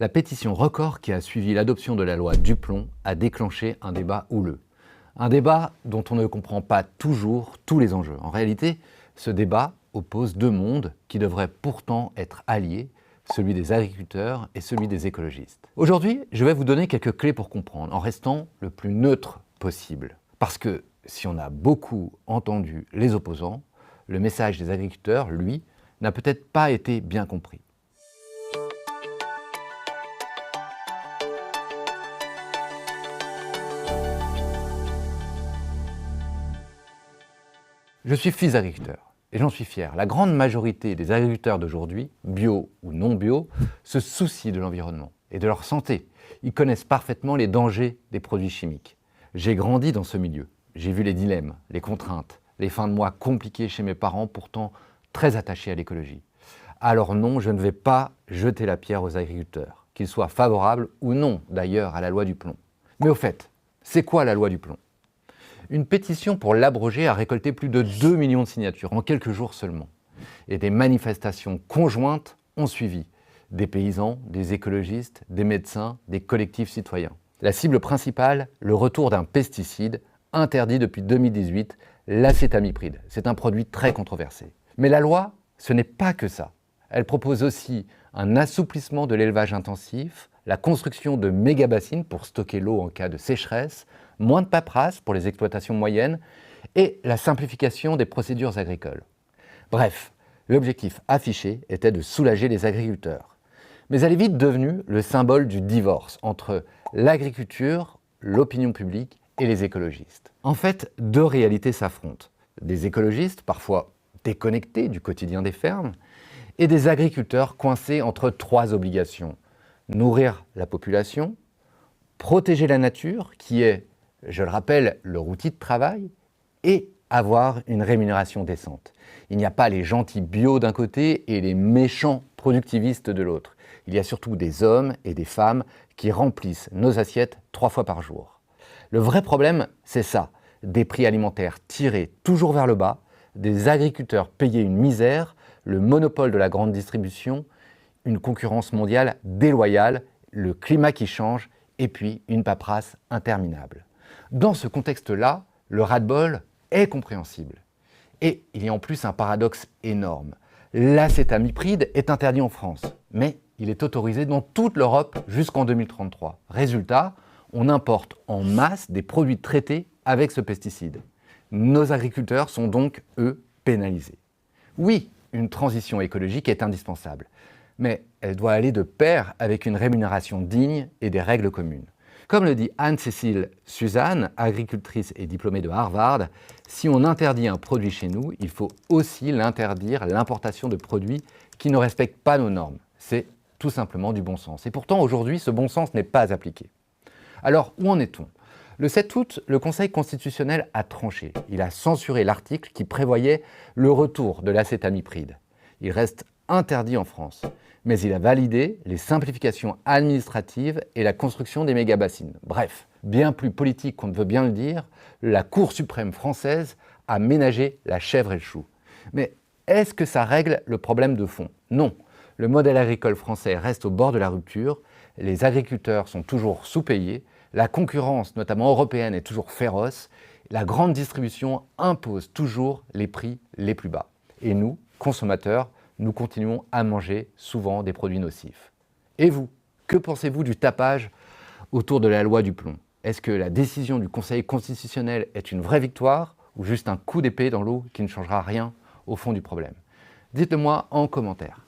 La pétition record qui a suivi l'adoption de la loi Duplon a déclenché un débat houleux. Un débat dont on ne comprend pas toujours tous les enjeux. En réalité, ce débat oppose deux mondes qui devraient pourtant être alliés, celui des agriculteurs et celui des écologistes. Aujourd'hui, je vais vous donner quelques clés pour comprendre, en restant le plus neutre possible. Parce que si on a beaucoup entendu les opposants, le message des agriculteurs, lui, n'a peut-être pas été bien compris. Je suis fils d'agriculteur et j'en suis fier. La grande majorité des agriculteurs d'aujourd'hui, bio ou non bio, se soucient de l'environnement et de leur santé. Ils connaissent parfaitement les dangers des produits chimiques. J'ai grandi dans ce milieu. J'ai vu les dilemmes, les contraintes, les fins de mois compliquées chez mes parents, pourtant très attachés à l'écologie. Alors non, je ne vais pas jeter la pierre aux agriculteurs, qu'ils soient favorables ou non d'ailleurs à la loi Duplon. Mais au fait, c'est quoi la loi Duplon ? Une pétition pour l'abroger a récolté plus de 2 millions de signatures en quelques jours seulement. Et des manifestations conjointes ont suivi. Des paysans, des écologistes, des médecins, des collectifs citoyens. La cible principale, le retour d'un pesticide interdit depuis 2018, l'acétamipride. C'est un produit très controversé. Mais la loi, ce n'est pas que ça. Elle propose aussi un assouplissement de l'élevage intensif, la construction de méga-bassines pour stocker l'eau en cas de sécheresse, moins de paperasse pour les exploitations moyennes et la simplification des procédures agricoles. Bref, l'objectif affiché était de soulager les agriculteurs. Mais elle est vite devenue le symbole du divorce entre l'agriculture, l'opinion publique et les écologistes. En fait, deux réalités s'affrontent. Des écologistes, parfois déconnectés du quotidien des fermes, et des agriculteurs coincés entre trois obligations. Nourrir la population, protéger la nature, qui est, je le rappelle, leur outil de travail, et avoir une rémunération décente. Il n'y a pas les gentils bio d'un côté et les méchants productivistes de l'autre. Il y a surtout des hommes et des femmes qui remplissent nos assiettes 3 fois par jour. Le vrai problème, c'est ça, des prix alimentaires tirés toujours vers le bas, des agriculteurs payés une misère, le monopole de la grande distribution, une concurrence mondiale déloyale, le climat qui change et puis une paperasse interminable. Dans ce contexte-là, le ras-le-bol est compréhensible. Et il y a en plus un paradoxe énorme. L'acétamipride est interdit en France, mais il est autorisé dans toute l'Europe jusqu'en 2033. Résultat, on importe en masse des produits traités avec ce pesticide. Nos agriculteurs sont donc, eux, pénalisés. Oui, une transition écologique est indispensable, mais elle doit aller de pair avec une rémunération digne et des règles communes. Comme le dit Anne-Cécile Suzanne, agricultrice et diplômée de Harvard, si on interdit un produit chez nous, il faut aussi l'interdire l'importation de produits qui ne respectent pas nos normes. C'est tout simplement du bon sens. Et pourtant, aujourd'hui, ce bon sens n'est pas appliqué. Alors, où en est-on ? Le 7 août, le Conseil constitutionnel a tranché. Il a censuré l'article qui prévoyait le retour de l'acétamipride. Il reste interdit en France, mais il a validé les simplifications administratives et la construction des méga-bassines. Bref, bien plus politique qu'on ne veut bien le dire, la Cour suprême française a ménagé la chèvre et le chou. Mais est-ce que ça règle le problème de fond ? Non. Le modèle agricole français reste au bord de la rupture, les agriculteurs sont toujours sous-payés, la concurrence, notamment européenne, est toujours féroce, la grande distribution impose toujours les prix les plus bas. Et nous, consommateurs, nous continuons à manger souvent des produits nocifs. Et vous, que pensez-vous du tapage autour de la loi Duplon ? Est-ce que la décision du Conseil constitutionnel est une vraie victoire ou juste un coup d'épée dans l'eau qui ne changera rien au fond du problème ? Dites-le moi en commentaire.